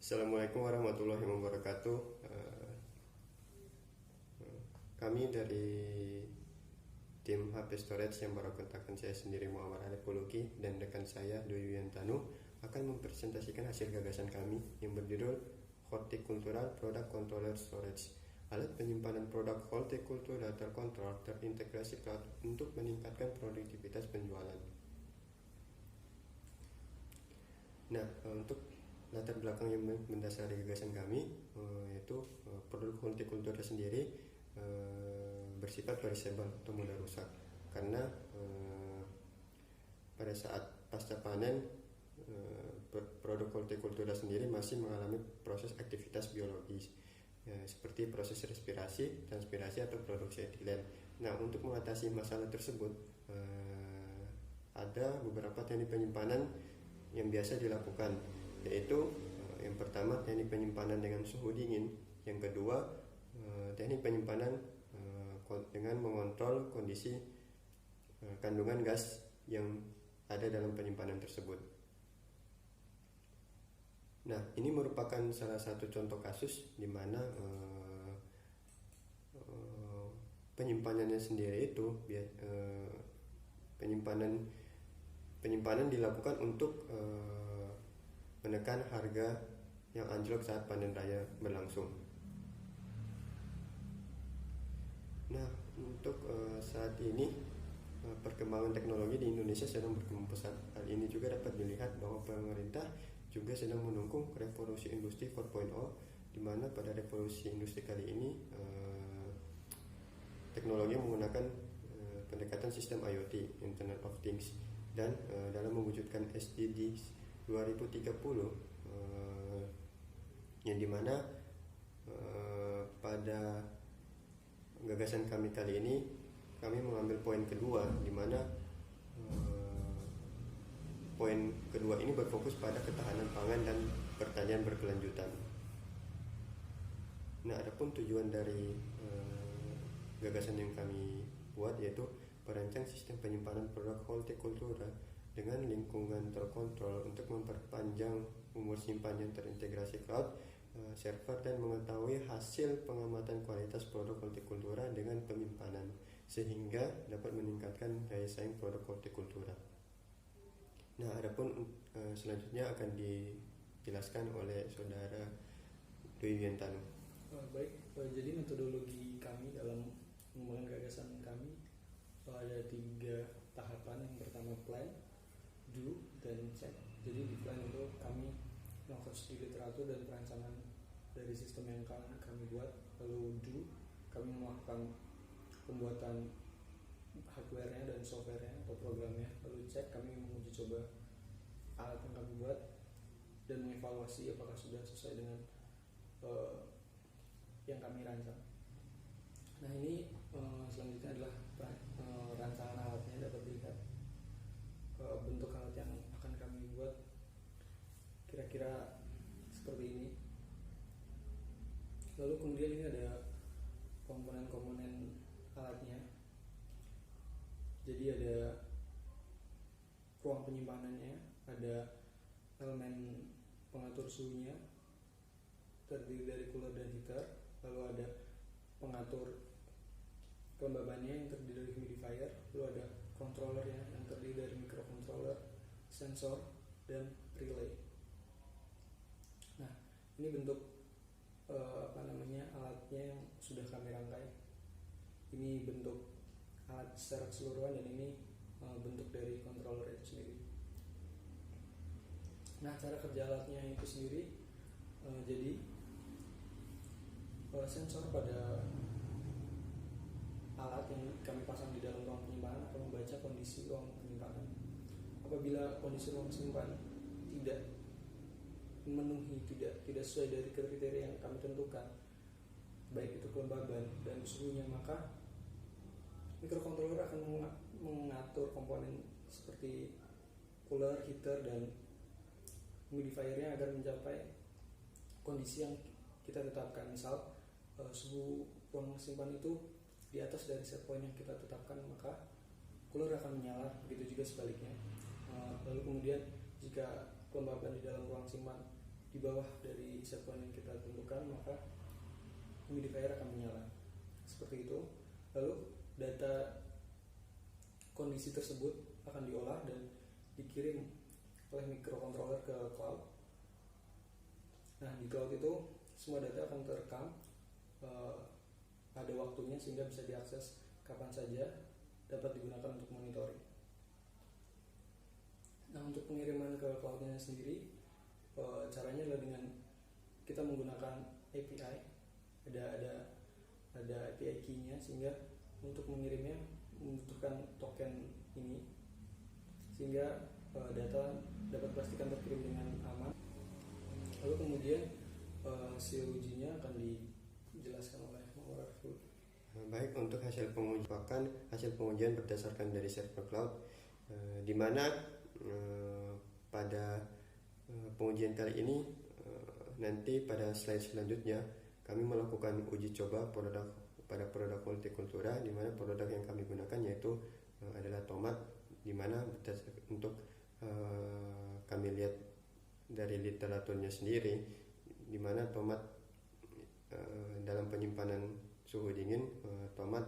Assalamualaikum warahmatullahi wabarakatuh. Kami dari tim HP Storage yang berkontakkan saya sendiri Muhammad Alif Puluki dan rekan saya Dwi Wiyantanu akan mempresentasikan hasil gagasan kami yang berjudul Horticultural Product Controller Storage, alat penyimpanan produk hortikultura terkontrol terintegrasi cloud untuk meningkatkan produktivitas penjualan. Nah, untuk latar belakang yang mendasari gagasan kami yaitu produk hortikultura sendiri bersifat perishable atau mudah rusak karena pada saat pasca panen produk hortikultura sendiri masih mengalami proses aktivitas biologis seperti proses respirasi, transpirasi atau produksi etilen. Nah, untuk mengatasi masalah tersebut ada beberapa teknik penyimpanan yang biasa dilakukan, yaitu yang pertama teknik penyimpanan dengan suhu dingin, yang kedua teknik penyimpanan dengan mengontrol kondisi kandungan gas yang ada dalam penyimpanan tersebut. Nah, ini merupakan salah satu contoh kasus di mana penyimpanannya sendiri itu penyimpanan dilakukan untuk menekan harga yang anjlok saat panen raya berlangsung. Nah, untuk saat ini perkembangan teknologi di Indonesia sedang berkembang pesat. Hal ini juga dapat dilihat bahwa pemerintah juga sedang mendukung revolusi industri 4.0, di mana pada revolusi industri kali ini teknologi menggunakan pendekatan sistem IoT, Internet of Things, dan dalam mewujudkan SDG 2030 yang dimana pada gagasan kami kali ini kami mengambil poin kedua, di mana poin kedua ini berfokus pada ketahanan pangan dan pertanian berkelanjutan. Nah, adapun tujuan dari gagasan yang kami buat yaitu merancang sistem penyimpanan produk hortikultura dengan lingkungan terkontrol untuk memperpanjang umur simpan yang terintegrasi cloud server dan mengetahui hasil pengamatan kualitas produk hortikultura dengan penyimpanan sehingga dapat meningkatkan daya saing produk hortikultura. Nah, adapun selanjutnya akan dijelaskan oleh saudara Dwi Wiyantanu. Baik, jadi metodologi kami dalam mengembangkan gagasan kami ada 3 tahapan. Yang pertama plan, do, dan check. Jadi di plan itu kami melakukan studi literatur dan perancangan dari sistem yang kami buat. Lalu do, kami melakukan pembuatan hardware-nya dan software-nya atau programnya. Lalu check, kami menguji coba alat yang kami buat dan mengevaluasi apakah sudah sesuai dengan yang kami rancang. Nah, ini selanjutnya adalah rancangan alatnya. Dapat dilihat bentuk alat yang akan kami buat kira-kira seperti ini. Lalu kemudian ini ada komponen-komponen alatnya. Jadi ada ruang penyimpanannya, ada elemen pengatur suhunya terdiri dari cooler dan heater, lalu ada pengatur kelembabannya yang terdiri dari humidifier, lalu ada controllernya yang terdiri dari microcontroller, sensor, dan relay. Nah, ini bentuk alatnya yang sudah kami rangkai. Ini bentuk alat secara keseluruhan dan ini bentuk dari controller itu sendiri. Nah, cara kerja alatnya itu sendiri jadi sensor pada alat yang kami pasang di dalam ruang penyimpanan akan membaca kondisi ruang penyimpanan. Apabila kondisi ruang penyimpanan tidak memenuhi, tidak sesuai dari kriteria yang kami tentukan, baik itu kelembaban dan suhunya, maka microcontroller akan mengatur komponen seperti cooler, heater, dan humidifier-nya agar mencapai kondisi yang kita tetapkan. Misal suhu ruang simpan itu di atas dari set point yang kita tetapkan, maka cooler akan menyala, begitu juga sebaliknya. Lalu kemudian jika kelembaban di dalam ruang simpan di bawah dari set point yang kita tentukan, maka humidifier akan menyala. Seperti itu. Lalu data kondisi tersebut akan diolah dan dikirim oleh microcontroller ke cloud. Nah, di cloud itu semua data akan terekam, ada waktunya sehingga bisa diakses kapan saja, dapat digunakan untuk monitoring. Nah, untuk pengiriman ke cloudnya sendiri, caranya adalah dengan kita menggunakan API. Ada API key-nya, sehingga untuk mengirimnya membutuhkan token ini, sehingga data dapat pastikan terkirim dengan aman. Lalu kemudian hasil ujinya akan dijelaskan oleh Mawar Ariful. Baik, untuk hasil pengujian berdasarkan dari server cloud, di mana pada pengujian kali ini nanti pada slide selanjutnya kami melakukan uji coba pada produk hortikultura, di mana produk yang kami gunakan yaitu adalah tomat, di mana untuk kami lihat dari literaturnya sendiri, di mana tomat dalam penyimpanan suhu dingin, tomat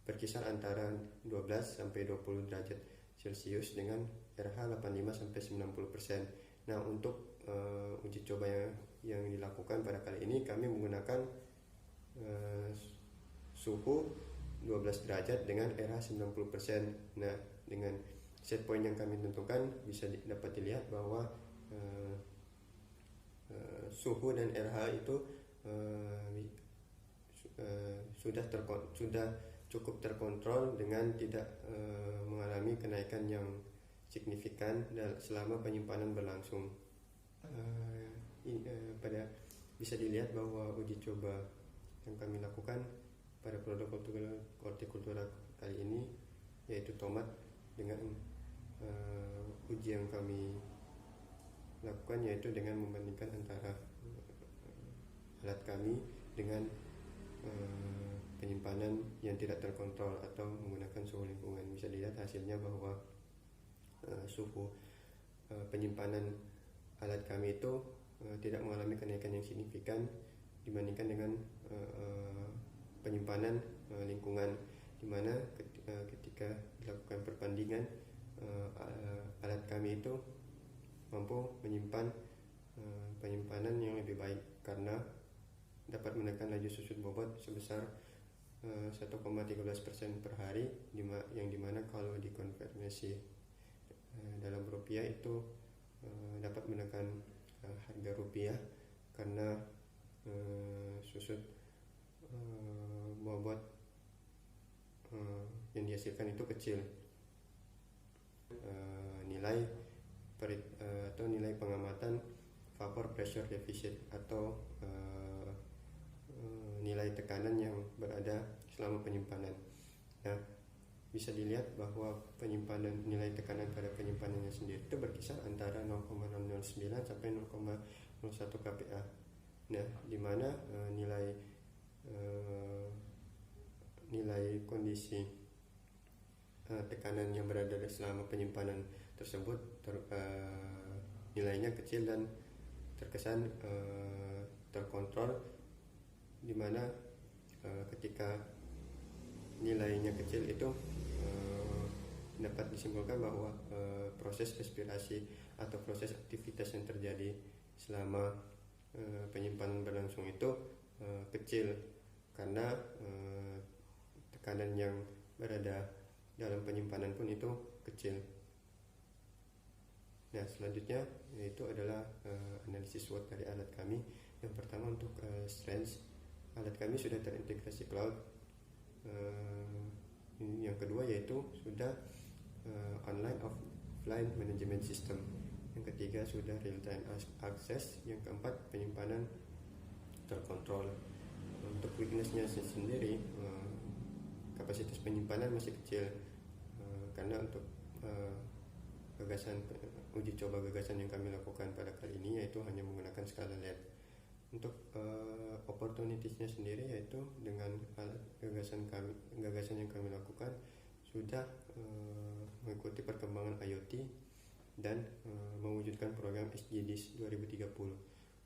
berkisar antara 12 sampai 20 derajat Celcius dengan RH 85 sampai 90%. Nah, untuk uji coba yang dilakukan pada kali ini, kami menggunakan suhu 12 derajat dengan RH 90%. Nah, dengan set point yang kami tentukan bisa dapat dilihat bahwa suhu dan RH itu sudah cukup terkontrol dengan tidak mengalami kenaikan yang signifikan selama penyimpanan berlangsung. Bisa dilihat bahwa uji coba yang kami lakukan pada produk hortikultura kali ini yaitu tomat, dengan uji yang kami lakukan yaitu dengan membandingkan antara alat kami dengan penyimpanan yang tidak terkontrol atau menggunakan suhu lingkungan. Bisa dilihat hasilnya bahwa suhu penyimpanan alat kami itu tidak mengalami kenaikan yang signifikan dibandingkan dengan penyimpanan lingkungan, di mana ketika dilakukan perbandingan alat kami itu mampu menyimpan penyimpanan yang lebih baik karena dapat menekan laju susut bobot sebesar 1,13% per hari, yang dimana kalau dikonversi dalam rupiah itu dapat menekan harga rupiah karena susut bobot yang dihasilkan itu kecil. Nilai pengamatan vapor pressure deficit atau nilai tekanan yang berada selama penyimpanan. Nah, bisa dilihat bahwa nilai tekanan pada penyimpanannya sendiri itu berkisar antara 0,009 sampai 0,01 kPa. Nah, di mana nilai kondisi tekanan yang berada selama penyimpanan tersebut nilainya kecil dan terkesan terkontrol, di mana ketika nilainya kecil itu dapat disimpulkan bahwa proses respirasi atau proses aktivitas yang terjadi selama penyimpanan berlangsung itu kecil karena tekanan yang berada dalam penyimpanan pun itu kecil. Nah, selanjutnya yaitu adalah analisis SWOT dari alat kami. Yang pertama untuk strength, alat kami sudah terintegrasi cloud. Yang kedua yaitu sudah online offline management system. Yang ketiga sudah real time access. Yang keempat penyimpanan terkontrol. Untuk weaknessnya sendiri, kapasitas penyimpanan masih kecil karena untuk uji coba gagasan yang kami lakukan pada kali ini yaitu hanya menggunakan skala LED. Untuk opportunitiesnya sendiri yaitu dengan gagasan yang kami lakukan sudah mengikuti perkembangan IoT, dan mewujudkan program SDGs 2030.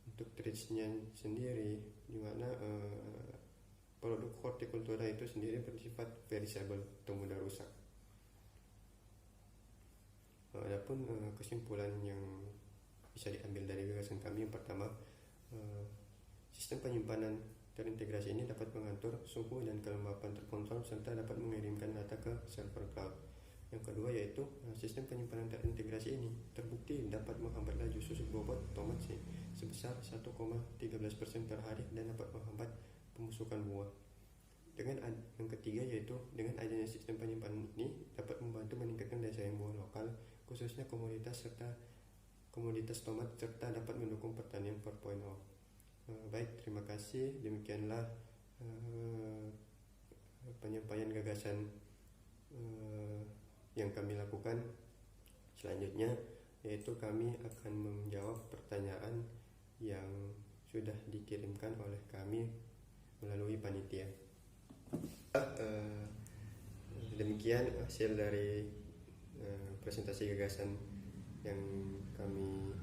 Untuk traitsnya sendiri, di mana produk hortikultura itu sendiri bersifat perishable atau mudah rusak. Adapun kesimpulan yang bisa diambil dari gagasan kami, yang pertama, sistem penyimpanan terintegrasi ini dapat mengatur suhu dan kelembapan terkontrol serta dapat mengirimkan data ke server cloud. Yang kedua yaitu sistem penyimpanan terintegrasi ini terbukti dapat menghambat laju susuk bobot tomat sebesar 1,13% per hari dan dapat menghambat pembusukan buah. Yang ketiga yaitu dengan adanya sistem penyimpanan ini dapat membantu meningkatkan daya saing buah lokal, khususnya komoditas tomat, serta dapat mendukung pertanian 4.0. Baik, terima kasih. Demikianlah penyampaian gagasan yang kami lakukan. Selanjutnya yaitu kami akan menjawab pertanyaan yang sudah dikirimkan oleh kami melalui panitia. Demikian hasil dari presentasi gagasan yang kami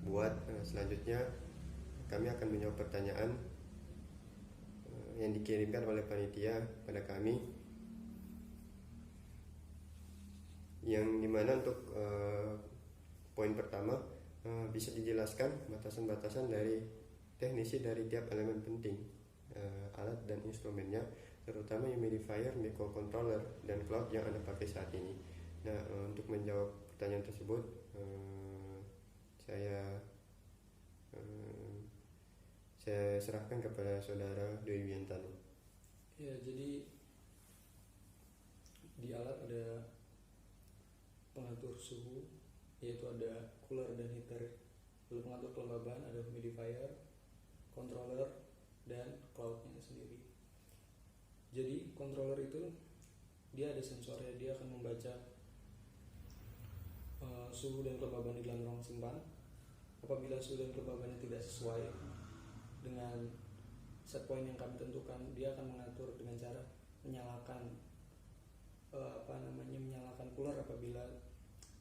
buat. Selanjutnya kami akan menjawab pertanyaan yang dikirimkan oleh panitia pada kami, yang dimana untuk poin pertama bisa dijelaskan batasan-batasan dari teknisi dari tiap elemen penting alat dan instrumennya, terutama humidifier, microcontroller, dan cloud yang Anda pakai saat ini. Nah, untuk menjawab pertanyaan tersebut, saya serahkan kepada saudara Dwi Wiantano. Ya, jadi di alat ada pengatur suhu, yaitu ada cooler dan heater. Lalu pengatur kelembaban ada humidifier, controller, dan cloudnya sendiri. Jadi controller itu dia ada sensornya, dia akan membaca suhu dan kelembaban di dalam ruang simpan. Apabila suhu dan kelembabannya tidak sesuai dengan set point yang kami tentukan, dia akan mengatur dengan cara menyalakan menyalakan cooler apabila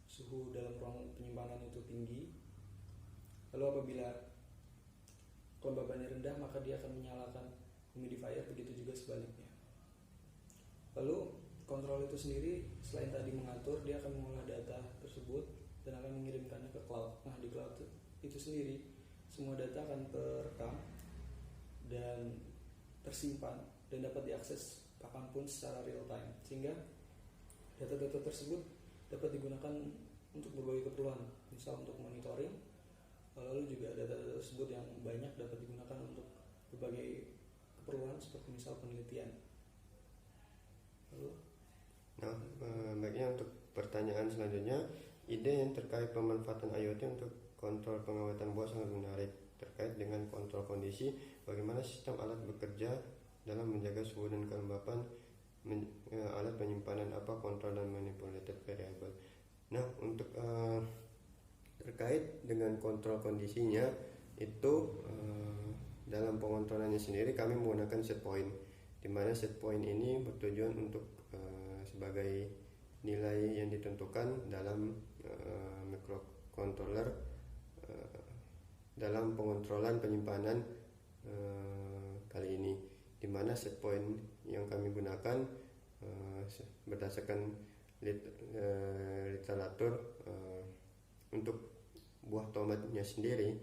suhu dalam ruang penyimpanan itu tinggi. Lalu apabila kelembabannya rendah, maka dia akan menyalakan humidifier, begitu juga sebaliknya. Lalu kontrol itu sendiri selain tadi mengatur, dia akan mengolah data tersebut dan akan mengirimkannya ke cloud. Nah, di cloud itu sendiri semua data akan terekam dan tersimpan dan dapat diakses kapanpun secara real time, sehingga data-data tersebut dapat digunakan untuk berbagai keperluan, misal untuk monitoring. Lalu juga data-data tersebut yang banyak dapat digunakan untuk berbagai keperluan seperti misal penelitian. Lalu, baiknya untuk pertanyaan selanjutnya, ide yang terkait pemanfaatan IoT untuk kontrol pengawatan buah sangat menarik. Terkait dengan kontrol kondisi, bagaimana sistem alat bekerja dalam menjaga suhu dan kelembapan alat penyimpanan, apa kontrol dan manipulated variable. Nah, untuk terkait dengan kontrol kondisinya itu dalam pengontrolannya sendiri kami menggunakan set point, di mana set point ini bertujuan untuk sebagai nilai yang ditentukan dalam microcontroller dalam pengontrolan penyimpanan kali ini, di mana set point yang kami gunakan berdasarkan literatur untuk buah tomatnya sendiri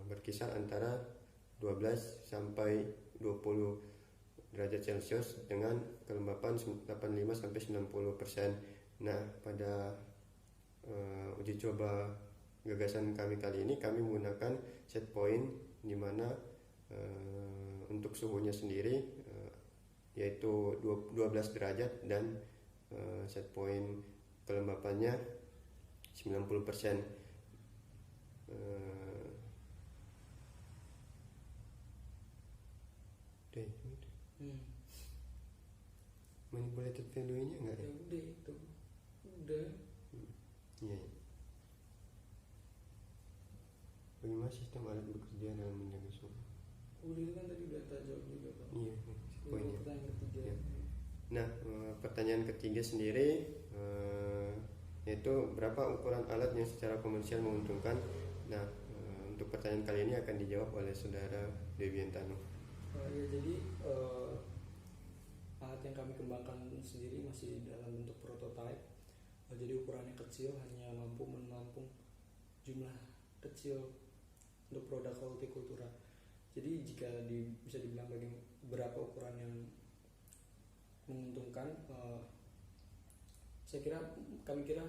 berkisar antara 12 sampai 20 derajat Celcius dengan kelembapan 85 sampai 90%. Nah, pada uji coba gagasan kami kali ini kami menggunakan set point di mana untuk suhunya sendiri yaitu 12 derajat dan set point kelembapannya 90%. Manipulated value-nya enggak ya? Udah itu. Udah. Iya. Bagaimana sistem alat bekerja dalam menjaga suhu? Udah, itu kan tadi udah tak jawab juga, Pak. Iya, poinnya. Pertanyaan ketiga. Ya. Nah, pertanyaan ketiga sendiri yaitu berapa ukuran alat yang secara komersial menguntungkan. Nah, untuk pertanyaan kali ini akan dijawab oleh saudara Deviantano. Ya, jadi alat yang kami kembangkan sendiri masih dalam bentuk prototype. Jadi ukurannya kecil, hanya mampu menampung jumlah kecil untuk produk hortikultura. Jadi jika bisa dibilang berapa ukuran yang menguntungkan, kami kira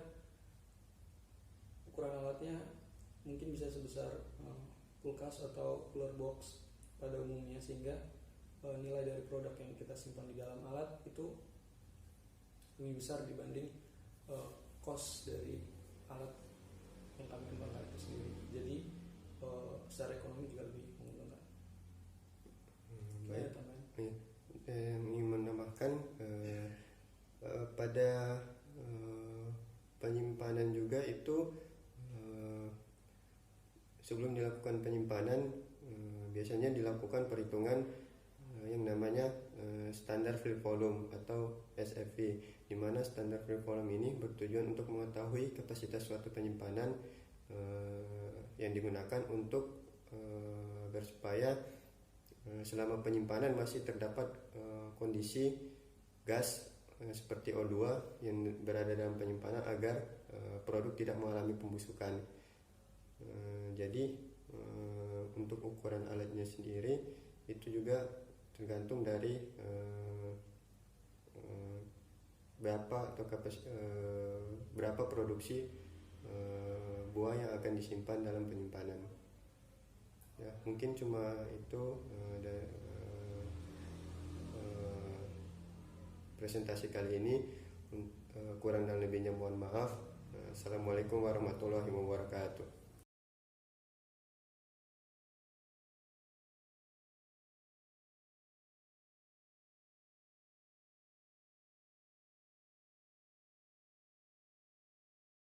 ukuran alatnya mungkin bisa sebesar kulkas atau cooler box pada umumnya, sehingga nilai dari produk yang kita simpan di dalam alat itu lebih besar dibanding cost dari alat yang kami kembangkan itu sendiri. Jadi secara ekonomi juga lebih menguntungkan. Baik. Ingin menambahkan pada penyimpanan juga itu, sebelum dilakukan penyimpanan biasanya dilakukan perhitungan yang namanya standar fill volume atau SFV, di mana standar fill volume ini bertujuan untuk mengetahui kapasitas suatu penyimpanan yang digunakan untuk agar supaya selama penyimpanan masih terdapat kondisi gas seperti O2 yang berada dalam penyimpanan agar produk tidak mengalami pembusukan. Jadi untuk ukuran alatnya sendiri itu juga tergantung dari berapa produksi buah yang akan disimpan dalam penyimpanan. Ya, mungkin cuma itu presentasi kali ini. Kurang dan lebihnya mohon maaf. Assalamualaikum warahmatullahi wabarakatuh.